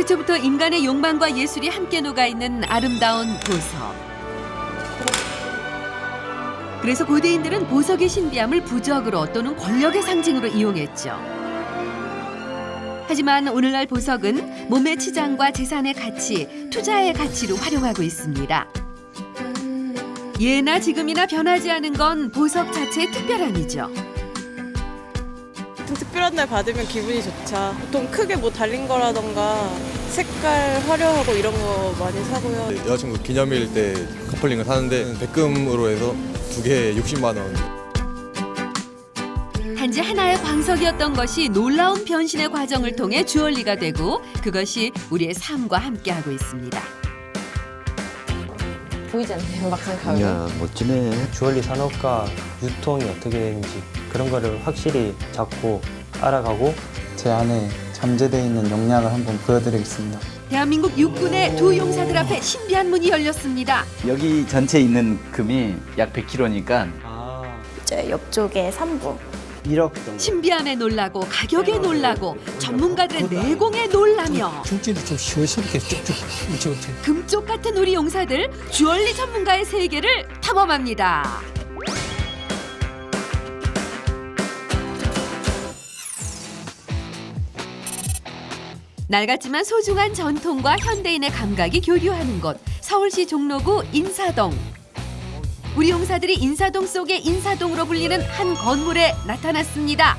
태초부터 인간의 욕망과 예술이 함께 녹아있는 아름다운 보석. 그래서 고대인들은 보석의 신비함을 부적으로 또는 권력의 상징으로 이용했죠. 하지만 오늘날 보석은 몸의 치장과 재산의 가치, 투자의 가치로 활용하고 있습니다. 예나 지금이나 변하지 않은 건 보석 자체의 특별함이죠. 특별한 날 받으면 기분이 좋죠. 보통 크게 뭐 달린 거라던가 색깔 화려하고 이런 거 많이 사고요. 여자친구 기념일 때 커플링을 사는데 백금으로 해서 2개에 60만 원. 단지 하나의 광석이었던 것이 놀라운 변신의 과정을 통해 주얼리가 되고 그것이 우리의 삶과 함께하고 있습니다. 보이지 않나요? 막상 가면. 이야, 멋지네. 주얼리 산업과 유통이 어떻게 되는지 그런 거를 확실히 잡고 알아가고 제 안에 잠재되어 있는 역량을 한번 보여드리겠습니다. 대한민국 육군의 두 용사들 앞에 신비한 문이 열렸습니다. 여기 전체에 있는 금이 약 100kg니까 제 옆쪽에 3부. 1억 정도. 신비함에 놀라고 가격에 놀라고 전문가들의 내공에 놀라며 줄지도 좀 시원시원하게 쭉쭉 뭉쳐붙여. 금쪽 같은 우리 용사들 주얼리 전문가의 세계를 탐험합니다. 낡았지만 소중한 전통과 현대인의 감각이 교류하는 곳 서울시 종로구 인사동. 우리 용사들이 인사동 속의 인사동으로 불리는 한 건물에 나타났습니다.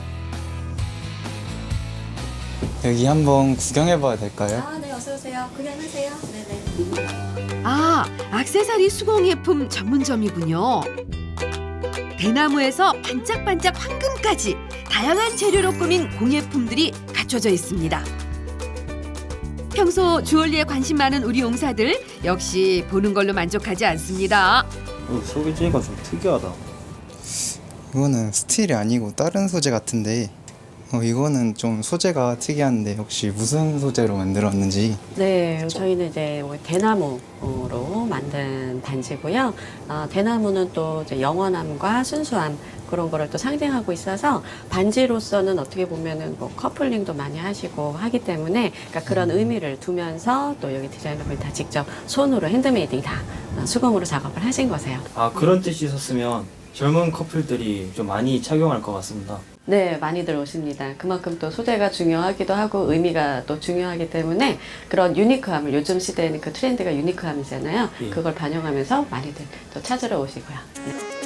여기 한번 구경해봐야 될까요? 아, 네, 어서 오세요. 구경하세요. 네네. 아, 액세서리 수공예품 전문점이군요. 대나무에서 반짝반짝 황금까지 다양한 재료로 꾸민 공예품들이 갖춰져 있습니다. 평소 주얼리에 관심 많은 우리 용사들 역시 보는 걸로 만족하지 않습니다. 소재가 좀 특이하다. 이거는 스틸이 아니고 다른 소재 같은데 이거는 좀 소재가 특이한데 혹시 무슨 소재로 만들었는지. 네, 저희는 이제 대나무로 만든 반지고요. 대나무는 또 이제 영원함과 순수함 그런 거를 또 상징하고 있어서 반지로서는 어떻게 보면은 뭐 커플링도 많이 하시고 하기 때문에 그러니까 그런 의미를 두면서 또 여기 디자이너분이 다 직접 손으로 핸드메이딩 다 수공으로 작업을 하신 거세요. 아, 그런 뜻이 있었으면 젊은 커플들이 좀 많이 착용할 것 같습니다. 네, 많이들 오십니다. 그만큼 또 소재가 중요하기도 하고 의미가 또 중요하기 때문에 그런 유니크함을 요즘 시대에는 그 트렌드가 유니크함이잖아요. 예. 그걸 반영하면서 많이들 또 찾으러 오시고요. 네.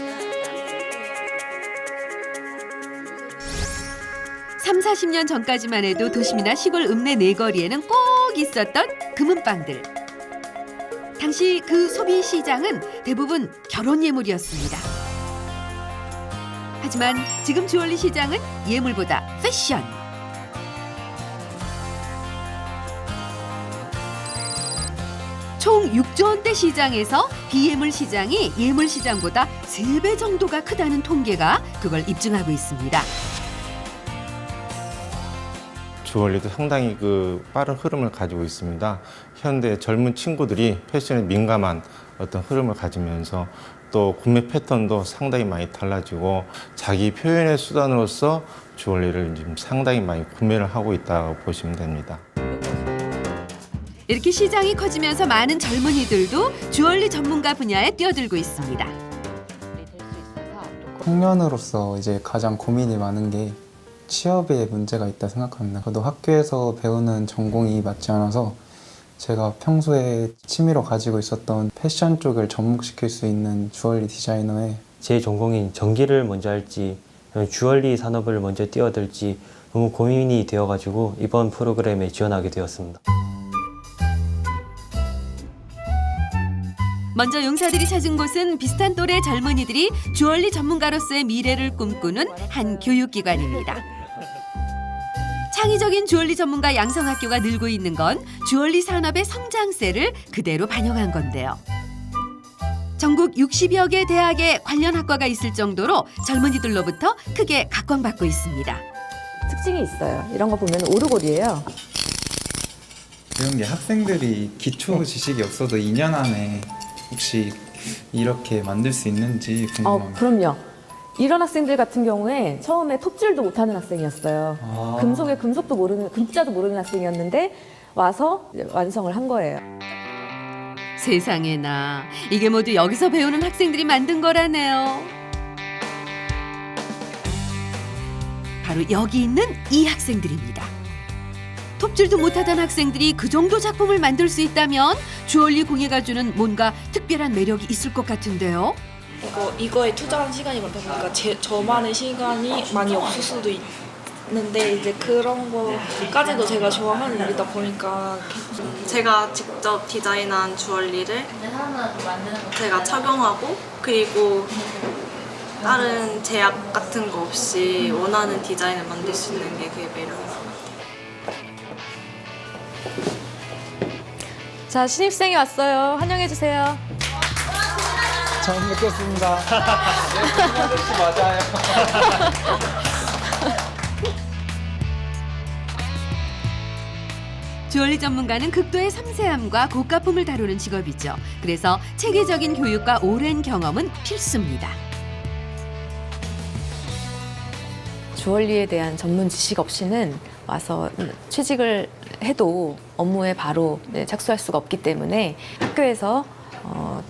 30-40년 전까지만 해도 도심이나 시골 읍내 내거리에는 꼭 있었던 금은방들. 당시 그 소비 시장은 대부분 결혼 예물이었습니다. 하지만 지금 주얼리 시장은 예물보다 패션. 총 6조 원대 시장에서 비예물 시장이 예물 시장보다 3배 정도가 크다는 통계가 그걸 입증하고 있습니다. 주얼리도 상당히 빠른 흐름을 가지고 있습니다. 현대 젊은 친구들이 패션에 민감한 어떤 흐름을 가지면서 또 구매 패턴도 상당히 많이 달라지고 자기 표현의 수단으로서 주얼리를 지금 상당히 많이 구매를 하고 있다고 보시면 됩니다. 이렇게 시장이 커지면서 많은 젊은이들도 주얼리 전문가 분야에 뛰어들고 있습니다. 청년으로서 이제 가장 고민이 많은 게 취업에 문제가 있다 생각합니다. 저도 학교에서 배우는 전공이 맞지 않아서 제가 평소에 취미로 가지고 있었던 패션 쪽을 접목시킬 수 있는 주얼리 디자이너에 제 전공인 전기를 먼저 할지 주얼리 산업을 먼저 뛰어들지 너무 고민이 되어가지고 이번 프로그램에 지원하게 되었습니다. 먼저 용사들이 찾은 곳은 비슷한 또래 젊은이들이 주얼리 전문가로서의 미래를 꿈꾸는 한 교육기관입니다. 창의적인 주얼리 전문가 양성학교가 늘고 있는 건 주얼리 산업의 성장세를 그대로 반영한 건데요. 전국 60여 개 대학에 관련 학과가 있을 정도로 젊은이들로부터 크게 각광받고 있습니다. 특징이 있어요. 이런 거 보면 오르골이에요. 이런 게 학생들이 기초 지식이 없어도 2년 안에 혹시 이렇게 만들 수 있는지 궁금합니다. 그럼요. 이런 학생들 같은 경우에 처음에 톱질도 못하는 학생이었어요. 금속의 금속도 모르는, 금자도 모르는 학생이었는데 와서 이제 완성을 한 거예요. 세상에나 이게 모두 여기서 배우는 학생들이 만든 거라네요. 바로 여기 있는 이 학생들입니다. 톱질도 못하던 학생들이 그 정도 작품을 만들 수 있다면 주얼리 공예가 주는 뭔가 특별한 매력이 있을 것 같은데요. 이거에 투자한 시간이 많다 보니까 저만의 시간이 많이 없을 수도 있는데 이제 그런 거까지도 제가 좋아하는 일이다 보니까 제가 직접 디자인한 주얼리를 제가 착용하고 그리고 다른 제약 같은 거 없이 원하는 디자인을 만들 수 있는 게 그게 매력이에요. 자, 신입생이 왔어요. 환영해 주세요. 처음 뵙겠습니다. 네, 아저씨 맞아요. 주얼리 전문가는 극도의 섬세함과 고가품을 다루는 직업이죠. 그래서 체계적인 교육과 오랜 경험은 필수입니다. 주얼리에 대한 전문 지식 없이는 와서 취직을 해도 업무에 바로 착수할 수가 없기 때문에 학교에서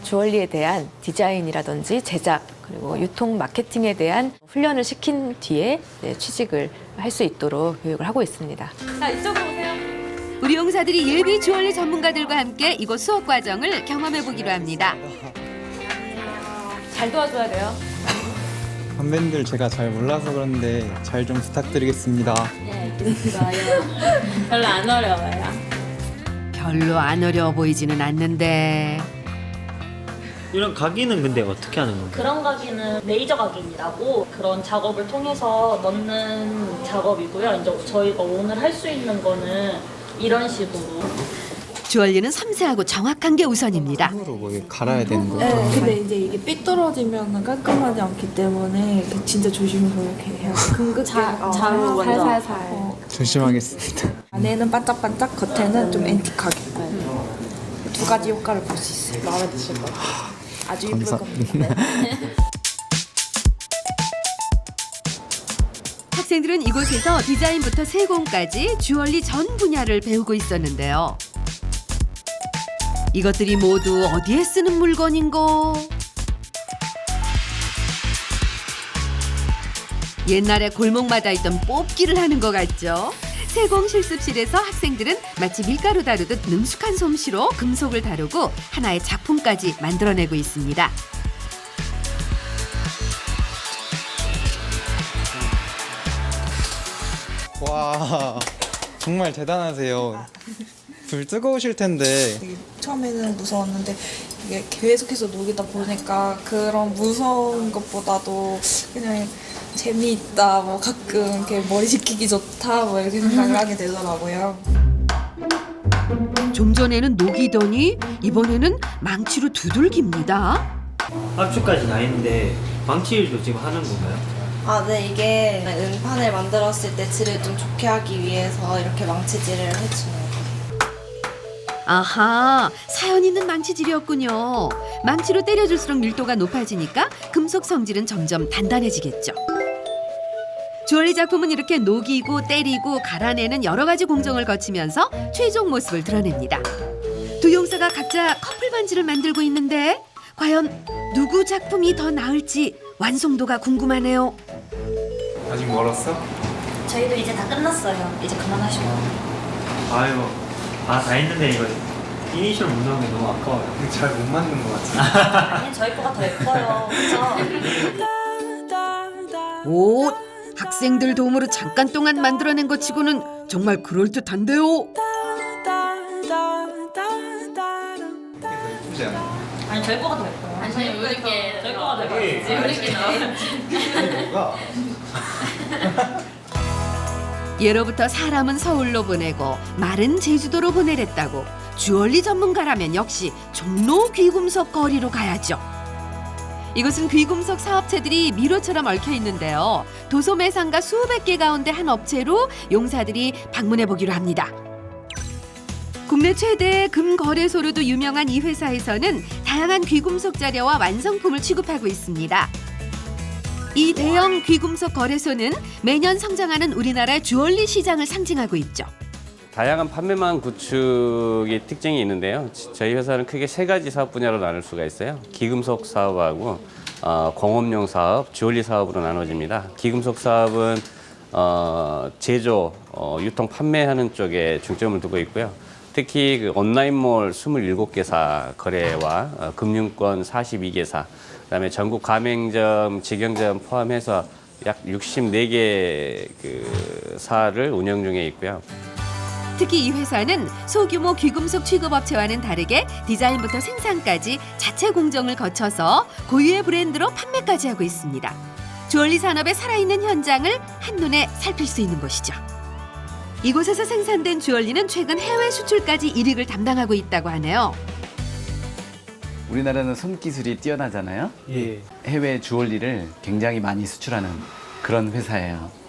주얼리에 대한 디자인이라든지 제작 그리고 유통 마케팅에 대한 훈련을 시킨 뒤에 취직을 할 수 있도록 교육을 하고 있습니다. 자, 이쪽으로 오세요. 우리 용사들이 예비 주얼리 전문가들과 함께 이곳 수업 과정을 경험해 보기로 합니다. 잘 도와줘야 돼요. 선배님들 제가 잘 몰라서 그런데 잘 좀 부탁드리겠습니다. 별로 안 어려워요. 별로 안 어려워 보이지는 않는데 이런 각인은 근데 어떻게 하는 건가요? 그런 각인은 레이저 각인이라고 그런 작업을 통해서 넣는 작업이고요. 이제 저희가 오늘 할 수 있는 거는 이런 식으로. 주얼리는 섬세하고 정확한 게 우선입니다. 손으로 뭐 갈아야 되는 거죠? 네, 근데 이제 이게 삐뚤어지면 깔끔하지 않기 때문에 진짜 조심해서 이렇게 해야 돼요. 금극 자로 먼저. 살살살. 조심하겠습니다. 안에는 반짝반짝, 겉에는 좀 앤틱하게. 두 가지 효과를 볼 수 있어요. 마음에 드실 거예요. 아주 예쁠 겁니다. 학생들은 이곳에서 디자인부터 세공까지 주얼리 전 분야를 배우고 있었는데요. 이것들이 모두 어디에 쓰는 물건인고? 옛날에 골목마다 있던 뽑기를 하는 것 같죠? 세공 실습실에서 학생들은 마치 밀가루 다루듯 능숙한 솜씨로 금속을 다루고 하나의 작품까지 만들어내고 있습니다. 와, 정말 대단하세요. 불 뜨거우실 텐데. 처음에는 무서웠는데 이게 계속해서 녹이다 보니까 그런 무서운 것보다도 그냥 재미있다, 뭐 가끔 이렇게 머리 식히기 좋다, 뭐 이렇게 생각을 하게 되더라고요. 좀 전에는 녹이더니 이번에는 망치로 두들깁니다. 압축까지 다 했는데 망치일도 지금 하는 건가요? 아, 네, 이게 은판을 만들었을 때 질을 좀 좋게 하기 위해서 이렇게 망치질을 해주는 거예요. 아하, 사연 있는 망치질이었군요. 망치로 때려줄수록 밀도가 높아지니까 금속 성질은 점점 단단해지겠죠. 주얼리 작품은 이렇게 녹이고 때리고 갈아내는 여러 가지 공정을 거치면서 최종 모습을 드러냅니다. 두 용사가 각자 커플 반지를 만들고 있는데 과연 누구 작품이 더 나을지 완성도가 궁금하네요. 아직 멀었어? 저희도 이제 다 끝났어요. 이제 그만하시고. 아유, 다 했는데 이거 이니셜 못 넣은 게 너무 아까워요. 잘 못 만든 것 같아요. 아니, 저희 거가 더 예뻐요. 그렇죠? 오, 학생들 도움으로 잠깐 동안 만들어낸 것 치고는 정말 그럴듯한데요. 예쁘지 않아? 아니, 저희 거가 더 예뻐요. 아니, 저희 거가 더 예뻐요. 예로부터 사람은 서울로 보내고 말은 제주도로 보내랬다고 주얼리 전문가라면 역시 종로 귀금속 거리로 가야죠. 이곳은 귀금속 사업체들이 미로처럼 얽혀 있는데요. 도소 매상가 수백 개 가운데 한 업체로 용사들이 방문해 보기로 합니다. 국내 최대 금거래소로도 유명한 이 회사에서는 다양한 귀금속 자료와 완성품을 취급하고 있습니다. 이 대형 귀금속 거래소는 매년 성장하는 우리나라 주얼리 시장을 상징하고 있죠. 다양한 판매망 구축의 특징이 있는데요. 저희 회사는 크게 세 가지 사업 분야로 나눌 수가 있어요. 기금속 사업하고 공업용 사업, 주얼리 사업으로 나눠집니다. 기금속 사업은 제조, 유통, 판매하는 쪽에 중점을 두고 있고요. 특히 그 온라인몰 27개사 거래와 금융권 42개사, 그다음에 전국 가맹점, 직영점 포함해서 약 64개 그 사를 운영 중에 있고요. 특히 이 회사는 소규모 귀금속 취급업체와는 다르게 디자인부터 생산까지 자체 공정을 거쳐서 고유의 브랜드로 판매까지 하고 있습니다. 주얼리 산업의 살아있는 현장을 한눈에 살필 수 있는 곳이죠. 이곳에서 생산된 주얼리는 최근 해외 수출까지 일익을 담당하고 있다고 하네요. 우리나라는 손기술이 뛰어나잖아요. 예. 해외 주얼리를 굉장히 많이 수출하는 그런 회사예요.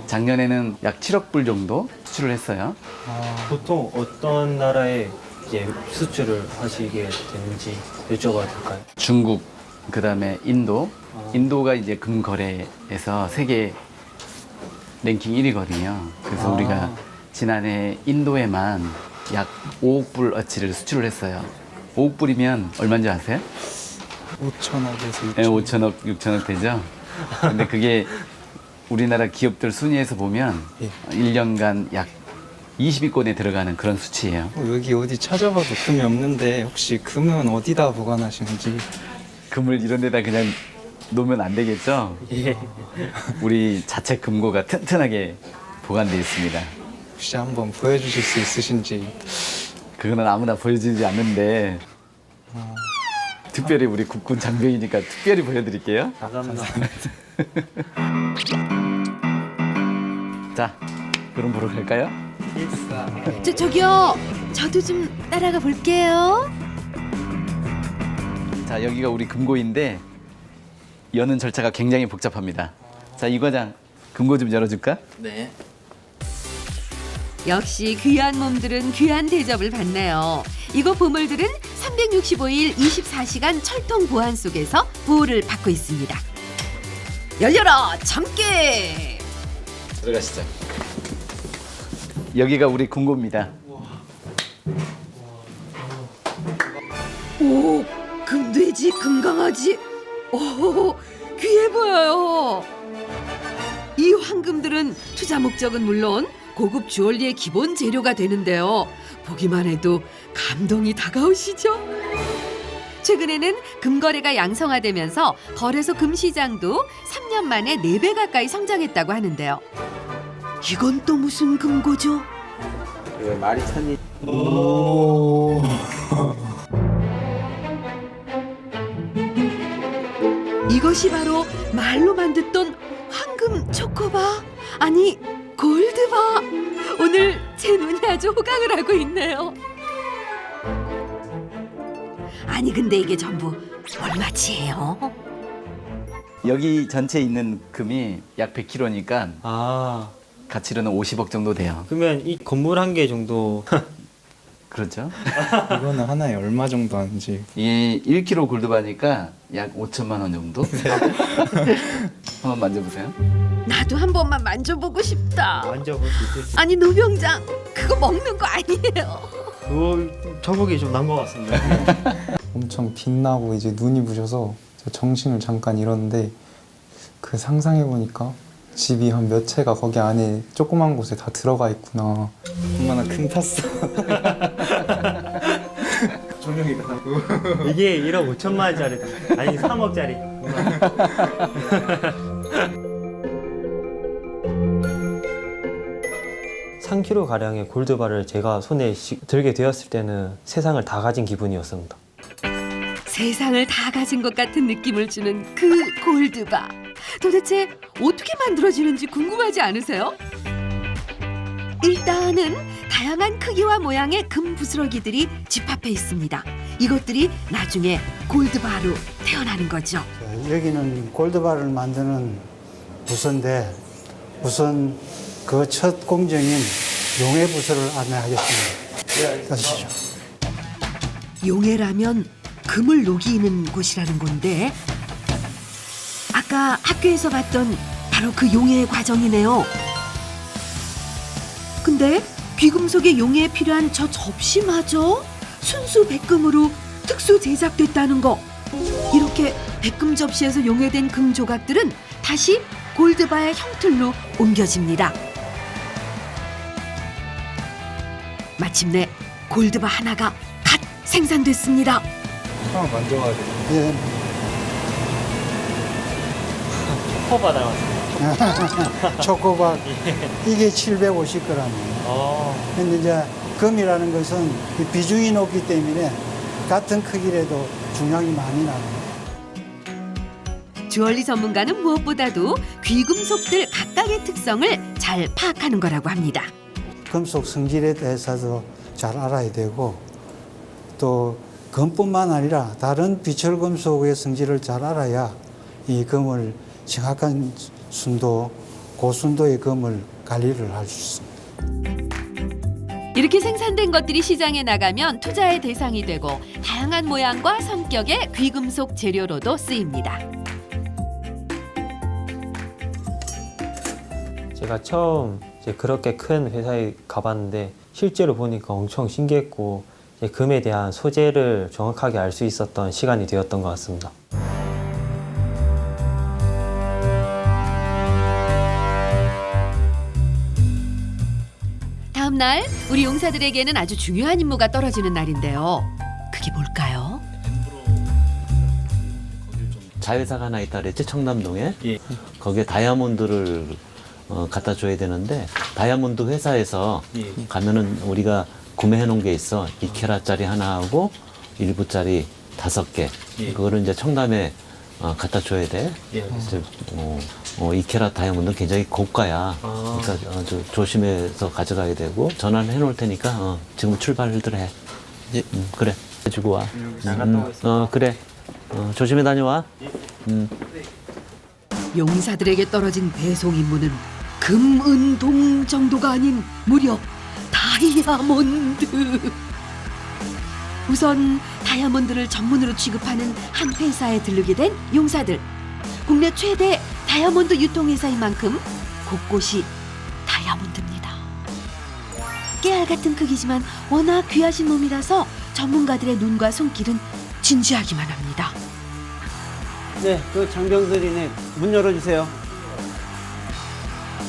작년에는 약 7억 불 정도 수출을 했어요. 보통 어떤 나라에 이제 수출을 하시게 되는지 여쭤봐도 될까요? 중국, 그다음에 인도. 인도가 이제 금거래에서 세계 랭킹 1위거든요. 그래서 우리가 지난해 인도에만 약 5억 불 어치를 수출을 했어요. 5억 불이면 얼마인지 아세요? 5천억에서 네, 5천억, 6천억 되죠. 근데 그게 우리나라 기업들 순위에서 보면 1년간 약 20위권에 들어가는 그런 수치예요. 여기 어디 찾아봐도 금이 없는데 혹시 금은 어디다 보관하시는지. 금을 이런 데다 그냥 놓으면 안 되겠죠? 예. 우리 자체 금고가 튼튼하게 보관되어 있습니다. 혹시 한번 보여주실 수 있으신지. 그거는 아무나 보여주지 않는데 특별히 우리 국군 장병이니까 특별히 보여드릴게요. 감사합니다. 자, 그럼 보러 갈까요? 저기요, 저도 좀 따라가 볼게요. 자, 여기가 우리 금고인데 여는 절차가 굉장히 복잡합니다. 자, 이 과장 금고 좀 열어줄까? 네. 역시 귀한 몸들은 귀한 대접을 받네요. 이곳 보물들은 365일 24시간 철통 보안 속에서 보호를 받고 있습니다. 열려라, 참깨! 들어가시죠. 여기가 우리 금고입니다. 오, 금돼지, 금강아지. 오, 귀해 보여요. 이 황금들은 투자 목적은 물론 고급 주얼리의 기본 재료가 되는데요. 보기만 해도 감동이 다가오시죠? 최근에는 금거래가 양성화되면서 거래소 금시장도 3년 만에 4배 가까이 성장했다고 하는데요. 이건 또 무슨 금고죠? 말이 천이. 오. 이것이 바로 말로만 듣던 황금 초코바, 아니 골드바. 오늘 제 눈이 아주 호강을 하고 있네요. 아니 근데 이게 전부 얼마치예요? 여기 전체 있는 금이 약 100kg니까 가치로는 50억 정도 돼요. 그러면 이 건물 한 개 정도. 그렇죠? 이거는 하나에 얼마 정도 하는지. 이게 1kg 골드바니까 약 5천만 원 정도? 한번 만져보세요. 나도 한 번만 만져보고 싶다. 만져볼 수 있을지. 아니 노병장, 그거 먹는 거 아니에요? 그거 저보기 좀 난 것 같습니다. 엄청 빛나고 이제 눈이 부셔서 저 정신을 잠깐 잃었는데 그 상상해 보니까 집이 한 몇 채가 거기 안에 조그만 곳에 다 들어가 있구나. 얼마나 큰 탔어. 조명이 가고. 이게 1억 5천만 원짜리다. 아니 3억짜리. (3kg) 가량의 골드바를 제가 손에 들게 되었을 때는 세상을 다 가진 기분이었습니다. 세상을 다 가진 것 같은 느낌을 주는 그 골드바. 도대체 어떻게 만들어지는지 궁금하지 않으세요? 일단은 다양한 크기와 모양의 금 부스러기들이 집합해 있습니다. 이것들이 나중에 골드바로 태어나는 거죠. 여기는 골드바를 만드는 부서인데 우선 그 첫 공정인 용해 부서를 안내하겠습니다. 가시죠. 용해라면 금을 녹이는 곳이라는 건데 아까 학교에서 봤던 바로 그 용해의 과정이네요. 근데 귀금속의 용해에 필요한 저 접시마저 순수 백금으로 특수 제작됐다는 거. 이렇게 백금 접시에서 용해된 금 조각들은 다시 골드바의 형틀로 옮겨집니다. 마침내 골드바 하나가 갓 생산됐습니다. 한번 만져봐도 돼요? 예. 초코바 닮았어요. 초코박 이게 750g이에요. 근데 이제 금이라는 것은 이 비중이 높기 때문에 같은 크기라도 중량이 많이 나요. 주얼리 전문가는 무엇보다도 귀금속들 각각의 특성을 잘 파악하는 거라고 합니다. 금속 성질에 대해서도 잘 알아야 되고 또 금뿐만 아니라 다른 비철 금속의 성질을 잘 알아야 이 금을 정확한 순도, 고순도의 금을 관리를 할 수 있습니다. 이렇게 생산된 것들이 시장에 나가면 투자의 대상이 되고 다양한 모양과 성격의 귀금속 재료로도 쓰입니다. 제가 처음 이제 그렇게 큰 회사에 가봤는데 실제로 보니까 엄청 신기했고 이제 금에 대한 소재를 정확하게 알 수 있었던 시간이 되었던 것 같습니다. 다음 날 우리 용사들에게는 아주 중요한 임무가 떨어지는 날인데요. 그게 뭘까요? 자회사가 하나 있다 그랬지, 청담동에. 거기에 다이아몬드를 갖다 줘야 되는데 다이아몬드 회사에서 가면은 우리가 구매해 놓은 게 있어. 2캐럿짜리 하나 하고 1부짜리 5개. 그거를 이제 청담에 갖다 줘야 돼. 이제 2캐럿 다이아몬드는 굉장히 고가야. 그러니까 아주 조심해서 가져가야 되고 전화를 해 놓을 테니까 지금 출발들 해. 그래. 해주고 와. 그래. 조심히 다녀와. 용사들에게 떨어진 배송 임무는 금, 은, 동 정도가 아닌 무려 다이아몬드. 우선 다이아몬드를 전문으로 취급하는 한 회사에 들르게 된 용사들. 국내 최대 다이아몬드 유통회사인 만큼 곳곳이 다이아몬드입니다. 깨알 같은 크기지만 워낙 귀하신 몸이라서 전문가들의 눈과 손길은 진지하기만 합니다. 네, 그 장병들이네. 문 열어주세요.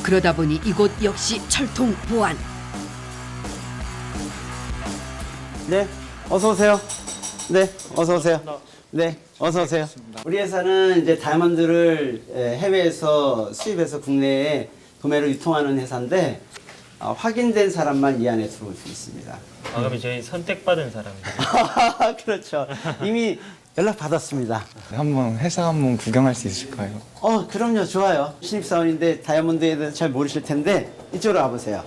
그러다 보니 이곳 역시 철통 보안. 네, 어서 오세요. 네, 어서 오세요. 네, 어서 오세요. 우리 회사는 이제 다이아몬드를 해외에서 수입해서 국내에 도매로 유통하는 회사인데 확인된 사람만 이 안에 들어올 수 있습니다. 그럼 저희 선택받은 사람들. 그렇죠. 이미 연락 받았습니다. 한번 회사 한번 구경할 수 있을까요? 그럼요. 좋아요. 신입사원인데 다이아몬드에 대해서 잘 모르실 텐데 이쪽으로 와보세요.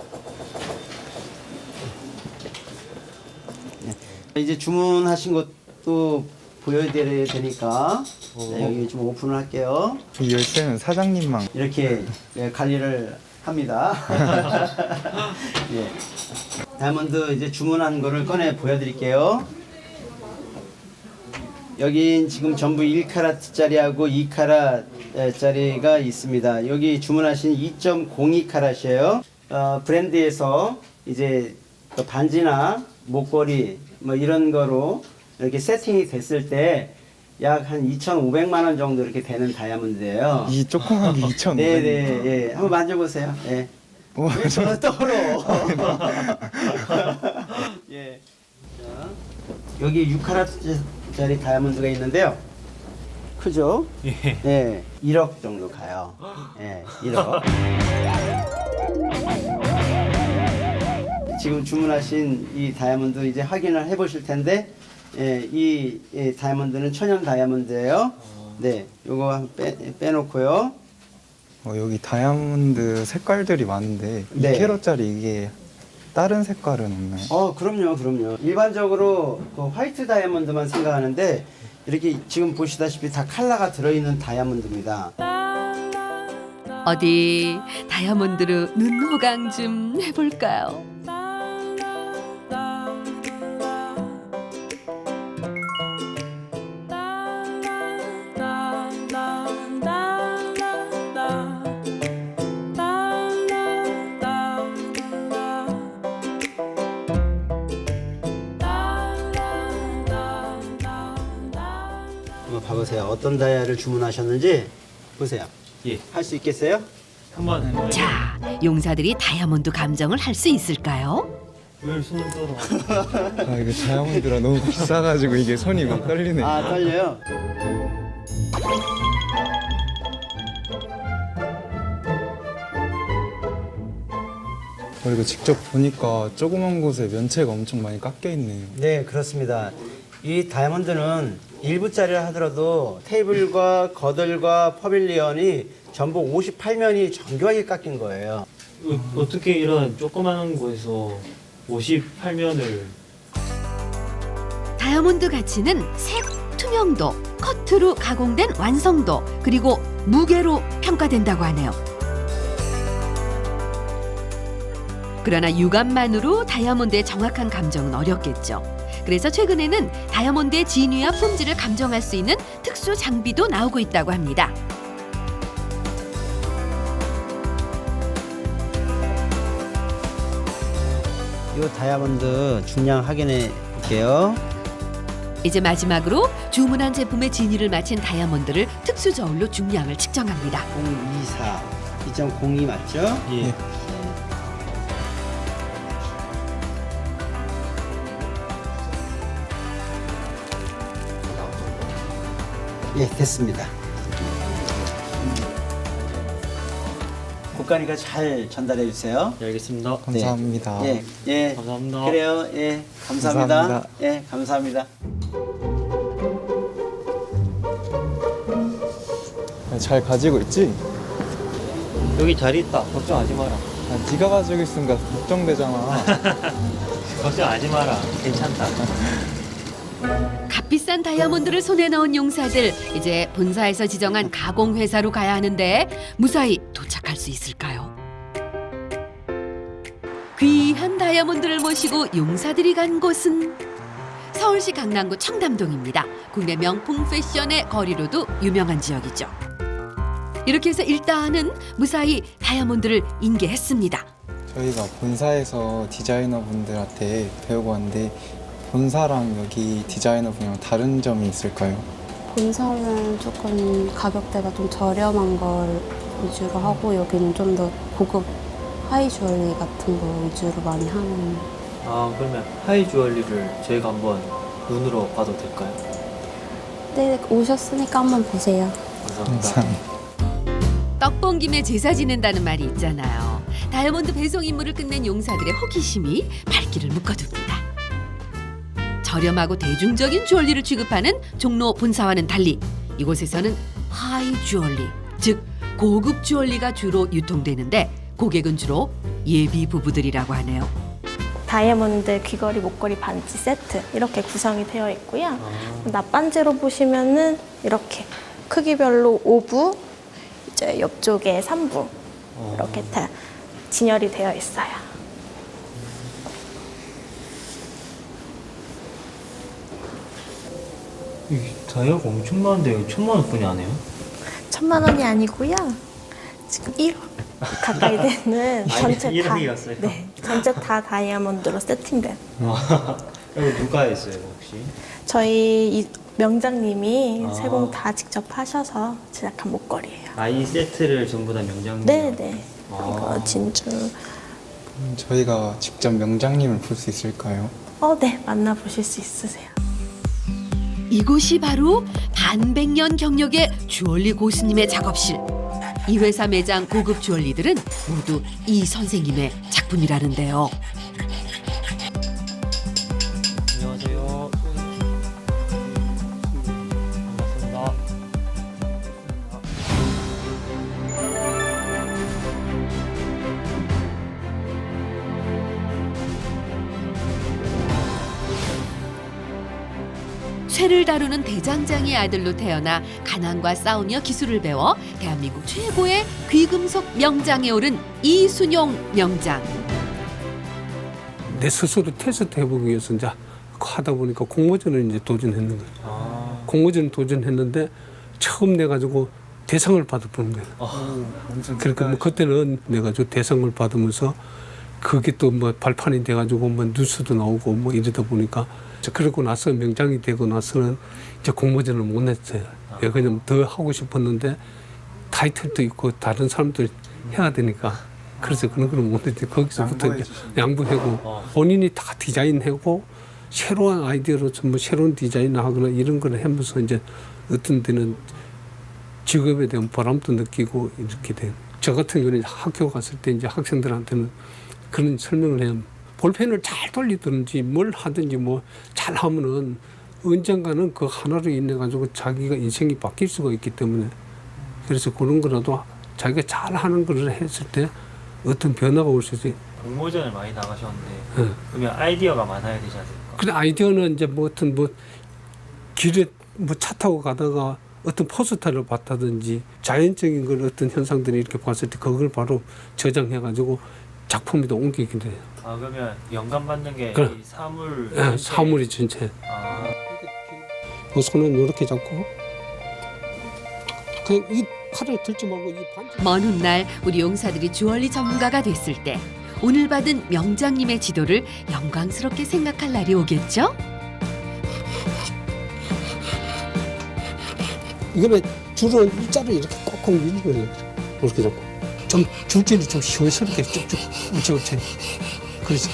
네. 이제 주문하신 것도 보여드려야 되니까 여기 좀 오픈을 할게요. 이 열쇠는 사장님만 이렇게 관리를 합니다. 예. 다이아몬드 이제 주문한 거를 꺼내 보여드릴게요. 여긴 지금 전부 1카라트짜리하고 2카라트짜리가 있습니다. 여기 주문하신 2.02카라트예요. 브랜드에서 이제 반지나 목걸이 뭐 이런 거로 이렇게 세팅이 됐을 때 약 한 2,500만 원 정도 이렇게 되는 다이아몬드예요. 이 조그만 게 2,500만 네네, 예. 한번 만져보세요. 예. 왜 저는 떠오르? 예. 자, 여기 6카라트짜리 다이아몬드가 있는데요. 크죠? 예. 예. 1억 정도 가요. 예, 1억. 지금 주문하신 이 다이아몬드 이제 확인을 해보실 텐데, 예, 이 다이아몬드는 천연 다이아몬드예요. 네, 요거 한번 빼놓고요. 여기 다이아몬드 색깔들이 많은데 네. 2캐럿짜리 이게 다른 색깔은 없나요? 그럼요. 일반적으로 그 화이트 다이아몬드만 생각하는데 이렇게 지금 보시다시피 다 컬러가 들어있는 다이아몬드입니다. 어디 다이아몬드로 눈 호강 좀 해볼까요? 보세요. 어떤 다이아를 주문하셨는지 보세요. 예. 할 수 있겠어요? 한번 자, 용사들이 다이아몬드 감정을 할 수 있을까요? 왜 손을 떨어? 아 이게 다이아몬드라 너무 비싸가지고 이게 손이 막 떨리네. 아, 떨려요? 그리고 직접 보니까 조그만 곳에 면체가 엄청 많이 깎여 있네요. 네, 그렇습니다. 이 다이아몬드는 1부짜리를 하더라도 테이블과 거들과 퍼빌리언이 전부 58면이 정교하게 깎인 거예요. 어떻게 이런 조그마한 곳에서 58면을 다이아몬드 가치는 색, 투명도, 커트로 가공된 완성도, 그리고 무게로 평가된다고 하네요. 그러나 육안만으로 다이아몬드의 정확한 감정은 어렵겠죠. 그래서 최근에는 다이아몬드의 진위와 품질을 감정할 수 있는 특수 장비도 나오고 있다고 합니다. 이 다이아몬드 중량 확인해 볼게요. 이제 마지막으로 주문한 제품의 진위를 맞힌 다이아몬드를 특수 저울로 중량을 측정합니다. 024, 2.02 맞죠? 예. 예, 됐습니다. 국가니까 잘 전달해 주세요. 예, 알겠습니다. 감사합니다. 예, 예. 감사합니다. 그래요. 예, 감사합니다. 감사합니다. 예, 감사합니다. 잘 가지고 있지? 여기 자리 있다. 걱정하지 마라. 아, 네가 가지고 있으니까 걱정되잖아. 걱정하지 마라. 괜찮다. 값비싼 다이아몬드를 손에 넣은 용사들, 이제 본사에서 지정한 가공회사로 가야 하는데 무사히 도착할 수 있을까요? 귀한 다이아몬드를 모시고 용사들이 간 곳은 서울시 강남구 청담동입니다. 국내 명품 패션의 거리로도 유명한 지역이죠. 이렇게 해서 일단은 무사히 다이아몬드를 인계했습니다. 저희가 본사에서 디자이너분들한테 배우고 왔는데 본사랑 여기 디자이너분이랑 다른 점이 있을까요? 본사는 조금 가격대가 좀 저렴한 걸 위주로 하고 여기는 좀 더 고급 하이 주얼리 같은 거 위주로 많이 하는. 아, 그러면 하이 주얼리를 저희가 한번 눈으로 봐도 될까요? 네, 오셨으니까 한번 보세요. 감사합니다. 떡 본 김에 제사 지낸다는 말이 있잖아요. 다이아몬드 배송 임무를 끝낸 용사들의 호기심이 발길을 묶어둡니다. 저렴하고 대중적인 주얼리를 취급하는 종로 본사와는 달리 이곳에서는 하이 주얼리, 즉 고급 주얼리가 주로 유통되는데 고객은 주로 예비 부부들이라고 하네요. 다이아몬드 귀걸이, 목걸이, 반지 세트 이렇게 구성이 되어 있고요. 납반지로 보시면은 이렇게 크기별로 5부, 이제 옆쪽에 3부 이렇게 다 진열이 되어 있어요. 이 다이아가 엄청 많은데 1,000만 원뿐이 안 해요? 1,000만 원이 아니고요. 지금 1억 가까이 되는 전체 다, 네, 전체 다 다이아몬드로 세팅된. 이거 누가 했어요 혹시? 저희 이 명장님이 세공 다 직접 하셔서 제작한 목걸이에요. 아, 이 세트를 전부 다 명장님? 네네. 이거 진주. 저희가 직접 명장님을 볼 수 있을까요? 네, 만나보실 수 있으세요. 이곳이 바로 반백년 경력의 주얼리 고수님의 작업실. 이 회사 매장 고급 주얼리들은 모두 이 선생님의 작품이라는데요. 안녕하세요. 반갑습니다. 쇠를 다루는 대장장이의 아들로 태어나 가난과 싸우며 기술을 배워 대한민국 최고의 귀금속 명장에 오른 이순용 명장. 내 스스로 테스트 해보기 위해서 이제 하다 보니까 공모전을 이제 도전했는 거예요. 공모전 도전했는데 처음 내가지고 대상을 받아보는 거예요. 그러니까 뭐 그때는 내가 저 대상을 받으면서 그게 또 뭐 발판이 돼가지고 뭐 뉴스도 나오고 뭐 이러다 보니까 그러고 나서 명장이 되고 나서는 이제 공모전을 못 냈어요. 예, 그냥 더 하고 싶었는데 타이틀도 있고 다른 사람들 해야 되니까 그래서 그런 걸 못했지. 거기서부터 이제 양보하고 본인이 다 디자인하고 새로운 아이디어로 전부 새로운 디자인을 하거나 이런 걸 하면서 이제 어떤 때는 직업에 대한 보람도 느끼고 이렇게 돼. 저 같은 경우는 학교 갔을 때 이제 학생들한테는 그런 설명을 해요. 볼펜을 잘 돌리든지 뭘 하든지 뭐 잘 하면은 언젠가는 그 하나로 인해 가지고 자기가 인생이 바뀔 수가 있기 때문에 그래서 그런 거라도 자기가 잘 하는 걸 했을 때 어떤 변화가 올 수 있어요. 공모전을 많이 나가셨는데 네. 그러면 아이디어가 많아야 되지 않습니까? 근데 아이디어는 이제 뭐 어떤 뭐 길에 뭐 차 타고 가다가 어떤 포스터를 봤다든지 자연적인 걸 어떤 현상들이 이렇게 봤을 때 그걸 바로 저장해가지고 작품에도 옮기게 돼요. 아 그러면 영감 받는 게 그래. 이 사물 네, 전체? 사물이 전체. 아. 그 손은 이렇게 잡고 그냥 이 팔을 들지 말고 이 반지. 먼 훗날 우리 용사들이 주얼리 전문가가 됐을 때 오늘 받은 명장님의 지도를 영광스럽게 생각할 날이 오겠죠? 이거는 줄은 일자로 이렇게 꽉꽉 밀는 거예요. 이렇게 잡고 좀 줄줄이 좀 시원스럽게 쭉쭉 그렇지. 그렇지.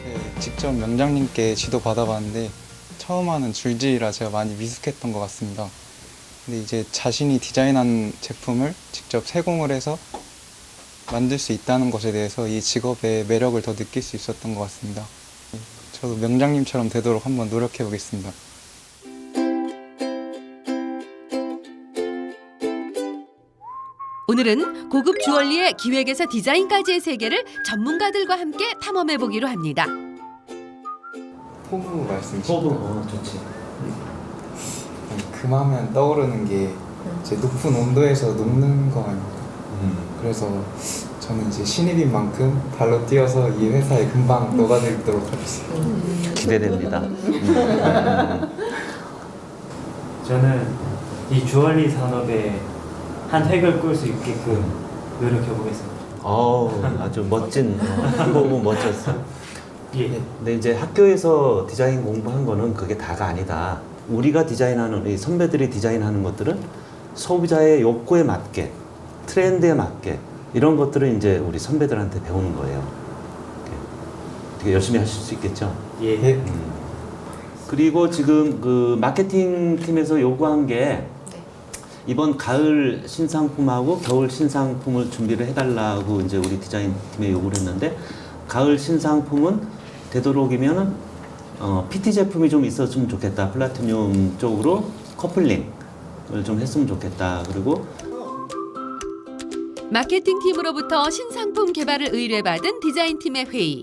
네, 직접 명장님께 지도 받아봤는데 처음 하는 줄지라 제가 많이 미숙했던 것 같습니다. 근데 이제 자신이 디자인한 제품을 직접 세공을 해서 만들 수 있다는 것에 대해서 이 직업의 매력을 더 느낄 수 있었던 것 같습니다. 저도 명장님처럼 되도록 한번 노력해 보겠습니다. 오늘은 고급 주얼리의 기획에서 디자인까지의 세계를 전문가들과 함께 탐험해 보기로 합니다. 포부 말씀이시죠? 포부, 좋지. 금하면 떠오르는 게 이제 높은 온도에서 녹는 거 아닙니까? 그래서 저는 이제 신입인 만큼 발로 뛰어서 이 회사에 금방 녹아들도록 하겠습니다. 기대됩니다. 저는 이 주얼리 산업에 한 획을 꿀 수 있게끔 노력해 보겠습니다. 아주 멋진 너무 멋졌어. 예. 근데 이제 학교에서 디자인 공부한 거는 그게 다가 아니다. 우리가 디자인하는 이 선배들이 디자인하는 것들은 소비자의 욕구에 맞게 트렌드에 맞게 이런 것들을 이제 우리 선배들한테 배우는 거예요. 되게 열심히 하실 수 있겠죠. 예. 그리고 지금 그 마케팅 팀에서 요구한 게 이번 가을 신상품하고 겨울 신상품을 준비를 해달라고 이제 우리 디자인 팀에 요구를 했는데 가을 신상품은 되도록이면은 PT 제품이 좀 있었으면 좋겠다. 플라티늄 쪽으로 커플링을 좀 했으면 좋겠다. 그리고 마케팅 팀으로부터 신상품 개발을 의뢰받은 디자인팀의 회의.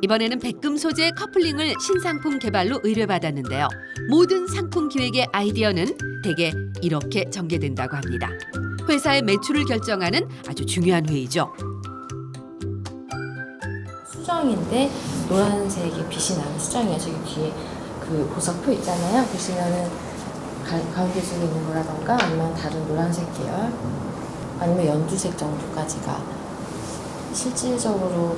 이번에는 백금 소재 커플링을 신상품 개발로 의뢰받았는데요. 모든 상품 기획의 아이디어는 대개 이렇게 전개된다고 합니다. 회사의 매출을 결정하는 아주 중요한 회의죠. 수정인데 노란색이 빛이 나는 수정이에요. 저기 뒤에 그 보석표 있잖아요. 보시면은 가운데 쪽에 있는 거라던가 아니면 다른 노란색 계열 아니면 연두색 정도까지가 실질적으로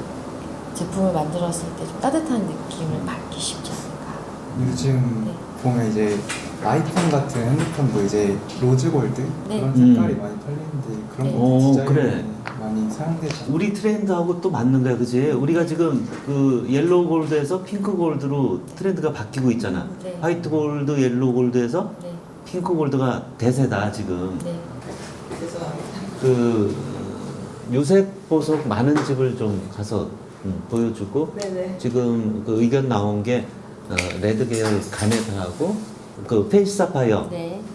제품을 만들었을 때 좀 따뜻한 느낌을 받기 쉽지 않을까. 요즘 보면 이제 아이폰 같은 핸드폰도 이제 로즈 골드 그런 색깔이 많이 팔리는데 그런 것도 디자인에 그래. 많이 사용되지 않나요? 우리 트렌드하고 또 맞는 거야, 그지? 우리가 지금 그 옐로우 골드에서 핑크 골드로 트렌드가 바뀌고 있잖아. 화이트 골드, 옐로우 골드에서 핑크 골드가 대세다 지금. 그 묘색 보석 많은 집을 좀 가서 보여주고 지금 그 의견 나온 게 레드 계열 가네트하고 그 페이스 사파이어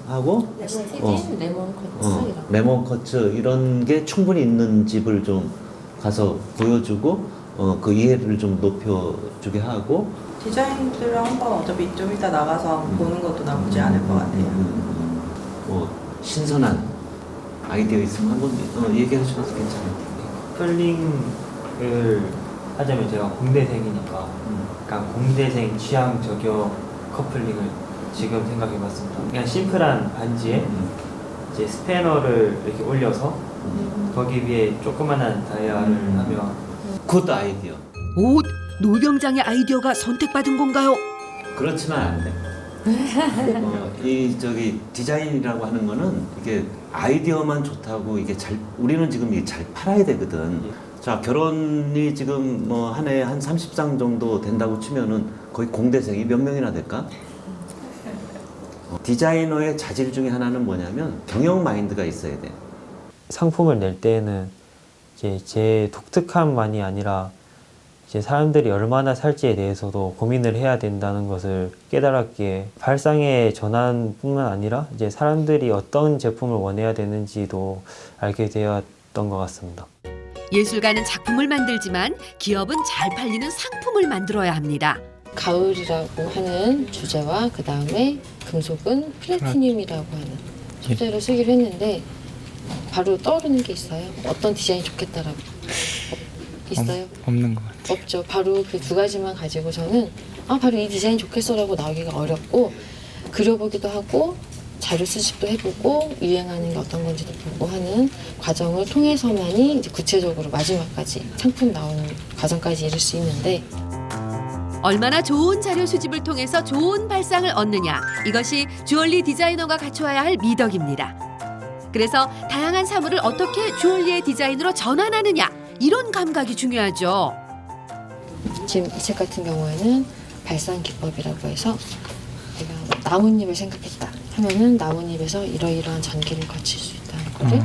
하고 스티븐, 레몬 커츠 이런 레몬 커츠 이런 게 충분히 있는 집을 좀 가서 보여주고 그 이해를 좀 높여주게 하고 디자인들을 한번 어차피 좀 이따 나가서 보는 것도 나쁘지 않을 것 같아요. 뭐 신선한 아이디어 있으면 한번 얘기해 주셔도 괜찮아요. 커플링을 하자면 제가 공대생이니까 약간 공대생 취향 저격 커플링을 지금 생각해봤습니다. 그냥 심플한 반지에 이제 스패너를 이렇게 올려서 거기 위에 조그만한 다이아를 하면 굿 아이디어. 오, 노병장의 아이디어가 선택받은 건가요? 그렇지만 안 돼. 이 저기 디자인이라고 하는 거는 이게 아이디어만 좋다고 이게 우리는 지금 이게 잘 팔아야 되거든. 자, 결혼이 지금 뭐 한 해에 한 30상 정도 된다고 치면은 거의 공대생이 몇 명이나 될까? 디자이너의 자질 중에 하나는 뭐냐면 경영 마인드가 있어야 돼. 상품을 낼 때에는 이제 제 독특함만이 아니라 이제 사람들이 얼마나 살지에 대해서도 고민을 해야 된다는 것을 깨달았기에 발상의 전환뿐만 아니라 이제 사람들이 어떤 제품을 원해야 되는지도 알게 되었던 것 같습니다. 예술가는 작품을 만들지만 기업은 잘 팔리는 상품을 만들어야 합니다. 가을이라고 하는 주제와 그 다음에 금속은 플래티늄이라고 하는 소재를 쓰기로 했는데 바로 떠오르는 게 있어요. 어떤 디자인이 좋겠다라고 있어요? 없는 것 같아요. 없죠. 바로 그 두 가지만 가지고서는 바로 이 디자인 좋겠어라고 나오기가 어렵고 그려보기도 하고 자료 수집도 해보고 유행하는 게 어떤 건지도 보고 하는 과정을 통해서만이 이제 구체적으로 마지막까지 상품 나오는 과정까지 이룰 수 있는데 얼마나 좋은 자료 수집을 통해서 좋은 발상을 얻느냐, 이것이 주얼리 디자이너가 갖춰야 할 미덕입니다. 그래서 다양한 사물을 어떻게 주얼리의 디자인으로 전환하느냐, 이런 감각이 중요하죠. 지금 이 책 같은 경우에는 발상 기법이라고 해서 내가 나뭇잎을 생각했다 하면은 나뭇잎에서 이러이러한 전기를 거칠 수 있다는 거를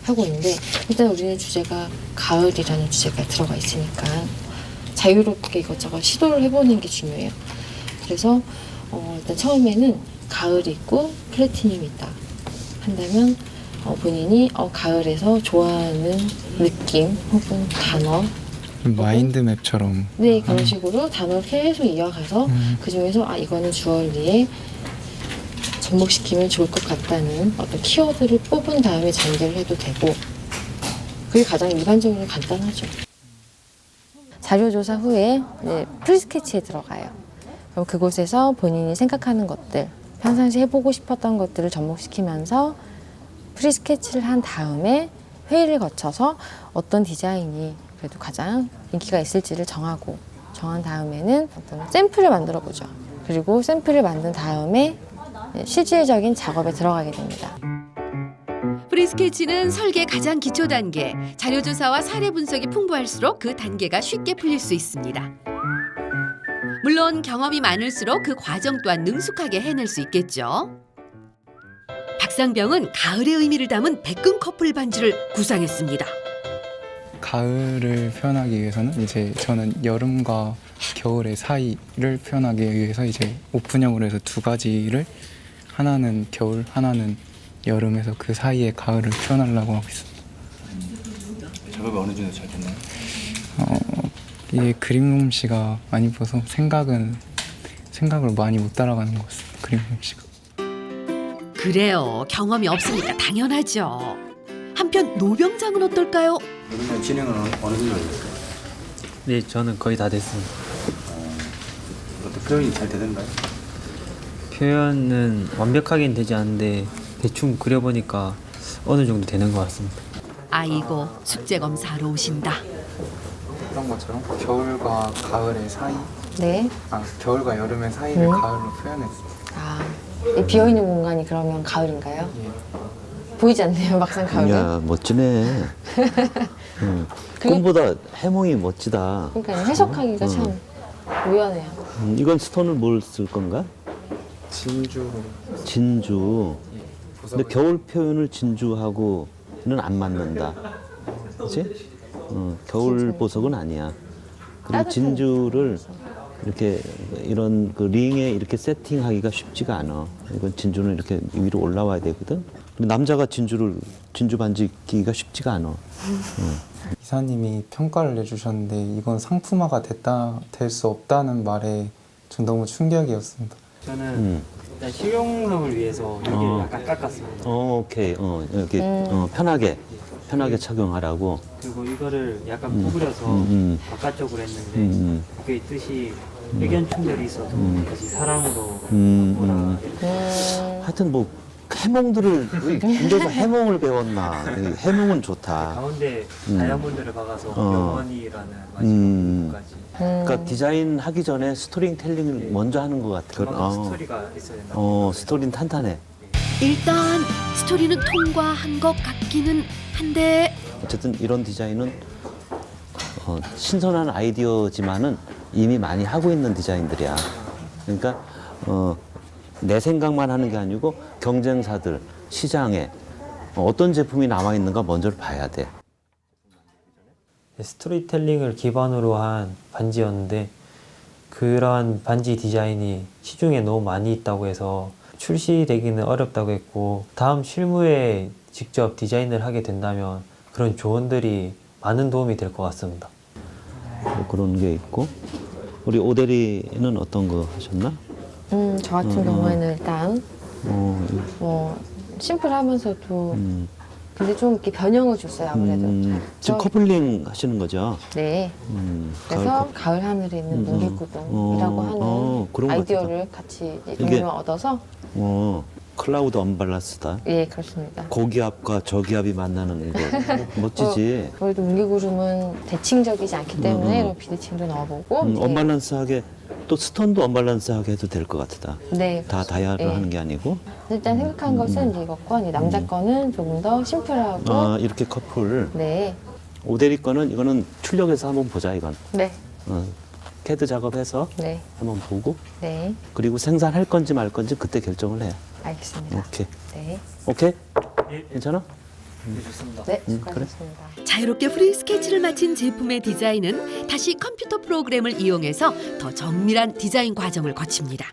하고 있는데, 일단 우리는 주제가 가을이라는 주제가 들어가 있으니까 자유롭게 이것저것 시도를 해보는 게 중요해요. 그래서 일단 처음에는 가을이 있고 플래티늄이 있다 한다면 본인이 가을에서 좋아하는 느낌 혹은 단어, 마인드맵처럼. 네, 그런 식으로 단어를 계속 이어가서 그 중에서 이거는 주얼리에 접목시키면 좋을 것 같다는 어떤 키워드를 뽑은 다음에 전개를 해도 되고, 그게 가장 일반적으로 간단하죠. 자료조사 후에 프리스케치에 들어가요. 그럼 그곳에서 본인이 생각하는 것들, 평상시 해보고 싶었던 것들을 접목시키면서 프리스케치를 한 다음에 회의를 거쳐서 어떤 디자인이 그래도 가장 인기가 있을지를 정한 다음에는 어떤 샘플을 만들어 보죠. 그리고 샘플을 만든 다음에 실질적인 작업에 들어가게 됩니다. 프리스케치는 설계 가장 기초 단계, 자료조사와 사례 분석이 풍부할수록 그 단계가 쉽게 풀릴 수 있습니다. 물론 경험이 많을수록 그 과정 또한 능숙하게 해낼 수 있겠죠. 박상병은 가을의 의미를 담은 백금 커플 반지를 구상했습니다. 가을을 표현하기 위해서는 이제 저는 여름과 겨울의 사이를 표현하기 위해서 이제 오픈형으로 해서 두 가지를, 하나는 겨울, 하나는 여름에서 그 사이에 가을을 표현하려고 하고 있습니다. 작업이 어느 정도 잘 됐나요? 이게 그림 솜씨가 많이 보서 생각을 많이 못 따라가는 것 같습니다. 그림 솜씨가. 그래요. 경험이 없으니까 당연하죠. 한편 노병장은 어떨까요? 노병장 진행은 어느 정도 됐어요? 네, 저는 거의 다 됐습니다. 어떤 표현이 잘 되던가요? 표현은 완벽하게는 되지 않는데 대충 그려보니까 어느 정도 되는 것 같습니다. 아이고, 숙제 검사하러 오신다. 그런 것처럼 겨울과 가을의 사이, 네. 겨울과 여름의 사이를 가을로 표현했어요. 이 비어있는 공간이 그러면 가을인가요? 보이지 않네요, 막상 가을은. 야, 멋지네. 꿈보다 해몽이 멋지다. 그러니까 해석하기가 참 우연해요. 이건 스톤을 뭘 쓸 건가? 진주. 근데 겨울 표현을 진주하고는 안 맞는다. 그렇지? 겨울 보석은 아니야. 그리고 진주를 이렇게 이런 그 링에 이렇게 세팅하기가 쉽지가 않아. 이건 진주는 이렇게 위로 올라와야 되거든. 근데 남자가 진주 반지 끼기가 쉽지가 않아. 이사님이 평가를 내주셨는데 이건 상품화가 될 수 없다는 말에 전 너무 충격이었습니다. 저는 일단 실용성을 위해서 여기를 약간 깎았습니다. 오케이. 이렇게 편하게 착용하라고. 그리고 이거를 약간 구부려서 바깥쪽으로 했는데 그게 뜻이 의견 충돌이 있어도 다시 사랑으로 하여튼 뭐 해몽들을 군대에서 해몽을 배웠나? 해몽은 좋다. 가운데 다이아몬드를 박아서 어. 영원이라는 마지막까지. 그러니까 디자인 하기 전에 스토리텔링을 먼저 하는 것 같아. 그만큼 스토리가 있어야 된다. 스토리는 탄탄해. 일단 스토리는 통과한 것 같기는 한데 어쨌든 이런 디자인은 신선한 아이디어지만은 이미 많이 하고 있는 디자인들이야. 그러니까 내 생각만 하는 게 아니고 경쟁사들 시장에 어떤 제품이 남아 있는가 먼저 봐야 돼. 스토리텔링을 기반으로 한 반지였는데 그러한 반지 디자인이 시중에 너무 많이 있다고 해서 출시되기는 어렵다고 했고 다음 실무에 직접 디자인을 하게 된다면 그런 조언들이 많은 도움이 될 것 같습니다. 뭐 그런 게 있고 우리 오대리는 어떤 거 하셨나? 저 같은 경우에는 일단 뭐 심플하면서도 근데 좀 이렇게 변형을 줬어요 아무래도. 지금 커플링 하시는 거죠? 네. 그래서 가을 하늘에 있는 문개구름이라고 하는 그런 거 아이디어를 같이 이게- 동료와 얻어서 클라우드 언밸런스다. 예 그렇습니다. 고기압과 저기압이 만나는 이거 멋지지. 그래도 문개구름은 대칭적이지 않기 때문에 이런 비대칭도 넣어보고 이제 언밸런스하게 또 스톤도 언밸런스하게 해도 될 것 같다. 네, 다 다이아를 네. 하는 게 아니고. 일단 생각한 것은 이제 이것과 이제 남자 거는 조금 더 심플하고 이렇게 커플. 네. 오대리 거는 이거는 출력해서 한번 보자 이건. 네. CAD 작업해서 네. 한번 보고 네. 그리고 생산할 건지 말 건지 그때 결정을 해. 알겠습니다. 오케이. 네. 오케이? 괜찮아? 좋습니다. 네, 그래. 수고하셨습니다. 자유롭게 프리 스케치를 마친 제품의 디자인은 다시 컴퓨터 프로그램을 이용해서 더 정밀한 디자인 과정을 거칩니다.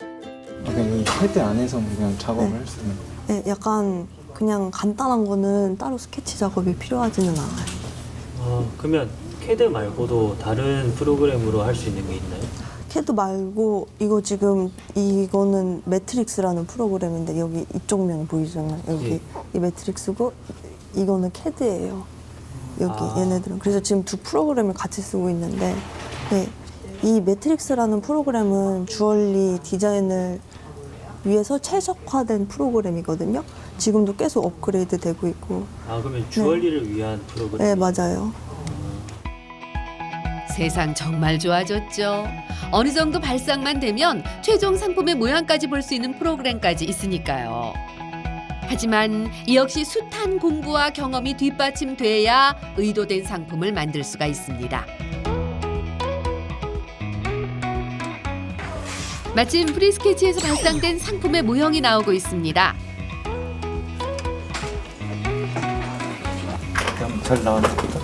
그냥 이 패드 안에서는 그냥 작업을 할 수 있는. 네, 약간 그냥 간단한 거는 따로 스케치 작업이 필요하지는 않아요. 그러면 캐드 말고도 다른 프로그램으로 할 수 있는 게 있나요? 캐드 말고 이거 지금 이거는 매트릭스라는 프로그램인데 여기 이쪽 면 보이잖아요. 여기 예. 이 매트릭스고 이거는 캐드예요. 여기 얘네들은. 그래서 지금 두 프로그램을 같이 쓰고 있는데 네, 이 매트릭스라는 프로그램은 주얼리 디자인을 위해서 최적화된 프로그램이거든요. 지금도 계속 업그레이드 되고 있고. 그러면 주얼리를 위한 프로그램? 네, 맞아요. 세상 정말 좋아졌죠. 어느 정도 발상만 되면 최종 상품의 모양까지 볼 수 있는 프로그램까지 있으니까요. 하지만 이 역시 숱한 공부와 경험이 뒷받침돼야 의도된 상품을 만들 수가 있습니다. 마침 프리스케치에서 발상된 상품의 모형이 나오고 있습니다. 잘 나왔습니다.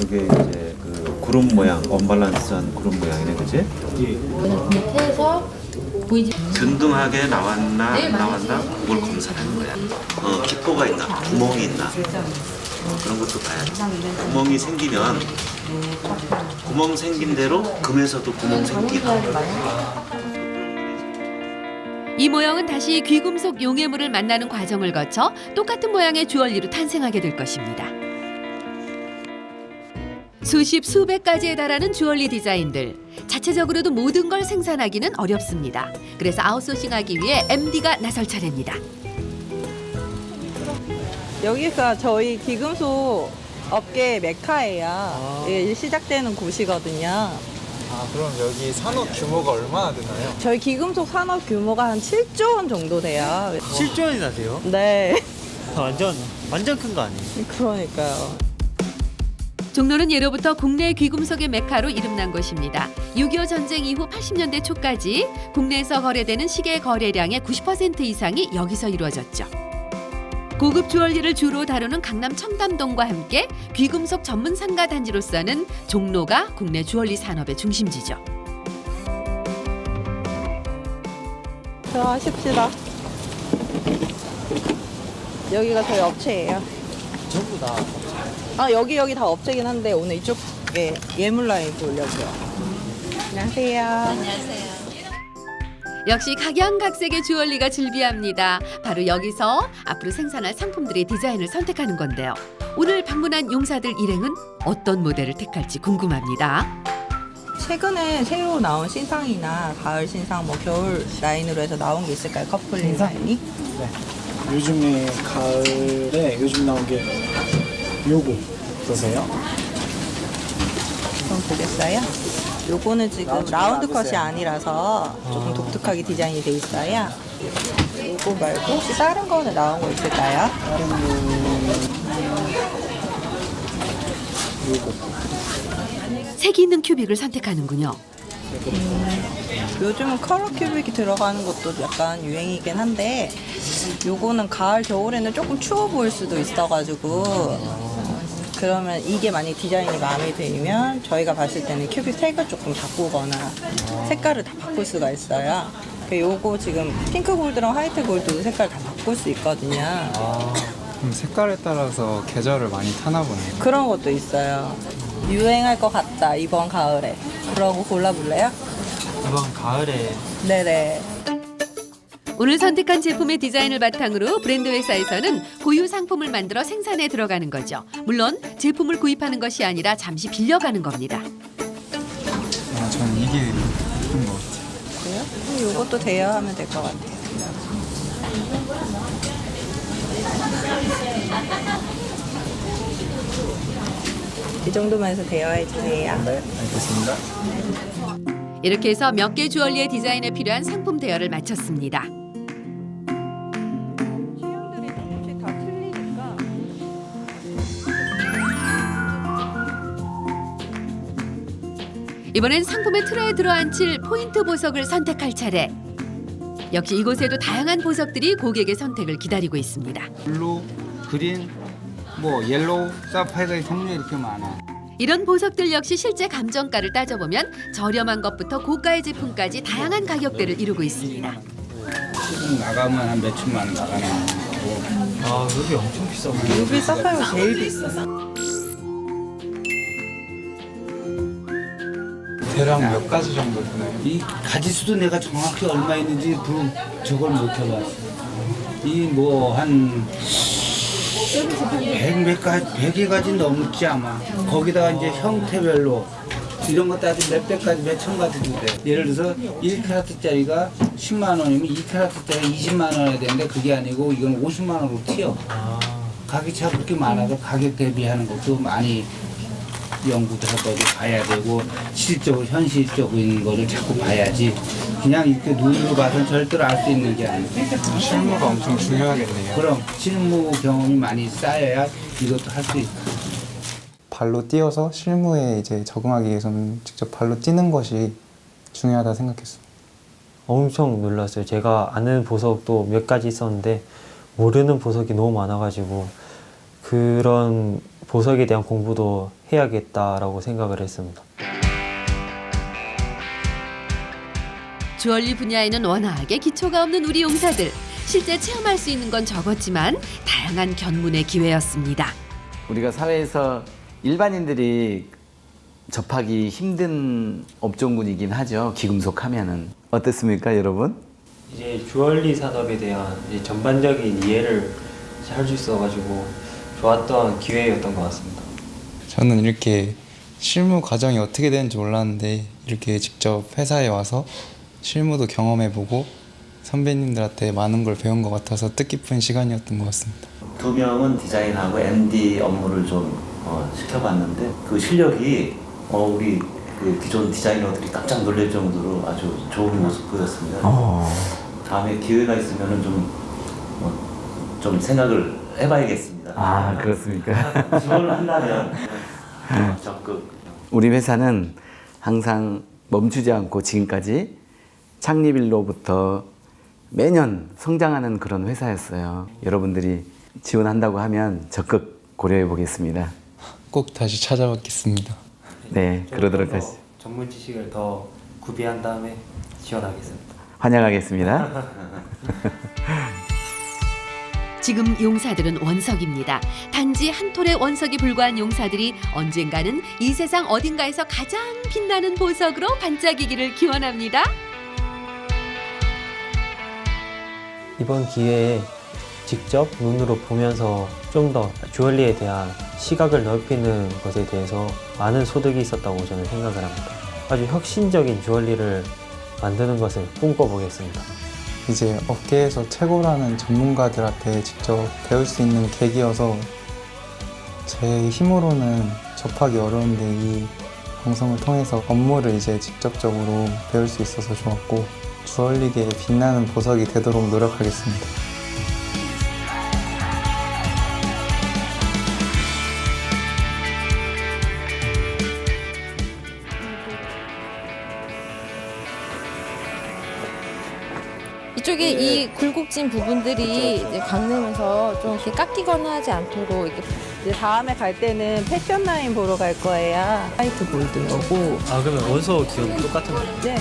이게 이제 그 구름 모양, 언밸런스한 구름 모양이네, 그지? 밑에서 보이지? 든든하게 나왔나 네, 안 나왔나 그걸 검사하는 거야. 기포가 있나, 구멍이 있나 그런 것도 봐야지. 구멍이 생기면 구멍 생긴 대로 금에서도 구멍 생기고. 이 모형은 다시 귀금속 용해물을 만나는 과정을 거쳐 똑같은 모양의 주얼리로 탄생하게 될 것입니다. 수십 수백 가지에 달하는 주얼리 디자인들. 자체적으로도 모든 걸 생산하기는 어렵습니다. 그래서 아웃소싱하기 위해 MD가 나설 차례입니다. 여기가 저희 기금속 업계 메카예요. 예, 시작되는 곳이거든요. 그럼 여기 산업 규모가 얼마나 되나요? 저희 기금속 산업 규모가 한 7조 원 정도 돼요. 7조 원이나 돼요? 네. 완전 큰 거 아니에요? 그러니까요. 종로는 예로부터 국내 귀금속의 메카로 이름난 곳입니다. 6.25 전쟁 이후 80년대 초까지 국내에서 거래되는 시계 거래량의 90% 이상이 여기서 이루어졌죠. 고급 주얼리를 주로 다루는 강남 청담동과 함께 귀금속 전문 상가 단지로서는 종로가 국내 주얼리 산업의 중심지죠. 들어가십시다. 여기가 저희 업체예요. 전부 다. 여기 다 업체긴 한데 오늘 이쪽에 예물 라인 보려고요. 안녕하세요. 안녕하세요. 역시 각양각색의 주얼리가 즐비합니다. 바로 여기서 앞으로 생산할 상품들의 디자인을 선택하는 건데요. 오늘 방문한 용사들 일행은 어떤 모델을 택할지 궁금합니다. 최근에 새로 나온 신상이나 가을 신상, 뭐 겨울 라인으로 해서 나온 게 있을까요? 커플링 라인이? 네. 요즘에 가을에 요즘 나온 게 요거 보세요. 그럼 보겠어요? 요거는 지금 라운드 컷이 아니라서 조금 독특하게 디자인이 돼 있어요. 요거 말고 혹시 다른 거는 나온 거 있을까요? 다른 거 요거. 색이 있는 큐빅을 선택하는군요. 요즘은 컬러 큐빅이 들어가는 것도 약간 유행이긴 한데 요거는 가을 겨울에는 조금 추워 보일 수도 있어가지고 그러면 이게 만약 디자인이 마음에 들면 저희가 봤을 때는 큐빅 색을 조금 바꾸거나 색깔을 다 바꿀 수가 있어요. 요거 지금 핑크 골드랑 화이트 골드도 색깔 다 바꿀 수 있거든요. 그럼 색깔에 따라서 계절을 많이 타나 보네요. 그런 것도 있어요. 유행할 것 같다 이번 가을에. 그런 거 골라볼래요? 이번 가을에 네네. 오늘 선택한 제품의 디자인을 바탕으로 브랜드 회사에서는 고유 상품을 만들어 생산에 들어가는 거죠. 물론 제품을 구입하는 것이 아니라 잠시 빌려가는 겁니다. 저는 이게 예쁜 것 같아요. 그래요? 그럼 요것도 대여하면 될 것 같아요. 이 정도만 해서 대여해 주세요. 네, 알겠습니다. 이렇게 해서 몇 개 주얼리의 디자인에 필요한 상품 대여를 마쳤습니다. 이번엔 상품의 틀에 들어앉힐 포인트 보석을 선택할 차례. 역시 이곳에도 다양한 보석들이 고객의 선택을 기다리고 있습니다. 블루, 그린, 뭐 옐로우, 사파이어의 종류 이렇게 많아. 이런 보석들 역시 실제 감정가를 따져보면 저렴한 것부터 고가의 제품까지 다양한 가격대를 이루고 있습니다. 지금 나가면 한 몇천만 원 나가는 거고. 아 여기 엄청 비싸고. 루비 사파이어 제일 비싸. 대략 몇 가지 정도 되나요? 이 가지수도 내가 정확히 얼마 있는지 저걸 못 해봤어. 이 뭐 한 100여 가지 넘지 아마. 거기다가 이제 형태별로 이런 거 따지면 몇백 가지, 몇천 가지도 돼. 예를 들어서 1캐럿짜리가 10만 원이면 2캐럿짜리가 20만 원 해야 되는데 그게 아니고 이건 50만 원으로 튀어. 가격 차가 그렇게 많아서 가격 대비하는 것도 많이 연구도 하고 봐야 되고 실적으로 현실적인 거를 자꾸 봐야지 그냥 이렇게 눈으로 봐서는 절대로 알 수 있는 게 아니에요. 실무가 엄청 중요하겠네요. 그럼 실무 경험이 많이 쌓여야 이것도 할 수 있고. 발로 뛰어서 실무에 이제 적응하기 위해서는 직접 발로 뛰는 것이 중요하다 생각했어요. 엄청 놀랐어요. 제가 아는 보석도 몇 가지 있었는데 모르는 보석이 너무 많아가지고 그런 보석에 대한 공부도 해야겠다라고 생각을 했습니다. 주얼리 분야에는 워낙에 기초가 없는 우리 용사들. 실제 체험할 수 있는 건 적었지만 다양한 견문의 기회였습니다. 우리가 사회에서 일반인들이 접하기 힘든 업종군이긴 하죠. 기금속 하면은. 어떻습니까, 여러분? 이제 주얼리 산업에 대한 이제 전반적인 이해를 할 수 있어가지고 좋았던 기회였던 것 같습니다. 저는 이렇게 실무 과정이 어떻게 되는지 몰랐는데 이렇게 직접 회사에 와서 실무도 경험해보고 선배님들한테 많은 걸 배운 것 같아서 뜻깊은 시간이었던 것 같습니다. 2명은 디자인하고 MD 업무를 좀 시켜봤는데 그 실력이 우리 그 기존 디자이너들이 깜짝 놀랄 정도로 아주 좋은 모습 보였습니다. 다음에 기회가 있으면은 좀 생각을 해봐야겠습니다. 아, 그렇습니까? 지원을 한다면 적극. 우리 회사는 항상 멈추지 않고 지금까지 창립일로부터 매년 성장하는 그런 회사였어요. 여러분들이 지원한다고 하면 적극 고려해 보겠습니다. 꼭 다시 찾아뵙겠습니다. 네, 그러도록 하시죠. 전문 지식을 더 구비한 다음에 지원하겠습니다. 환영하겠습니다. 지금 용사들은 원석입니다. 단지 한 톨의 원석이 불과한 용사들이 언젠가는 이 세상 어딘가에서 가장 빛나는 보석으로 반짝이기를 기원합니다. 이번 기회에 직접 눈으로 보면서 좀 더 주얼리에 대한 시각을 넓히는 것에 대해서 많은 소득이 있었다고 저는 생각을 합니다. 아주 혁신적인 주얼리를 만드는 것을 꿈꿔보겠습니다. 이제 업계에서 최고라는 전문가들한테 직접 배울 수 있는 계기여서 제 힘으로는 접하기 어려운데 이 방송을 통해서 업무를 이제 직접적으로 배울 수 있어서 좋았고 주얼리계의 빛나는 보석이 되도록 노력하겠습니다. 이쪽에 이 굴곡진 부분들이 이제 강릉에서 좀 이렇게 깎이거나 하지 않도록 이렇게 이제 다음에 갈 때는 패션 라인 보러 갈 거예요. 화이트 골드 넣고. 아, 그러면 원소 기호는 똑같은 거예요? 네.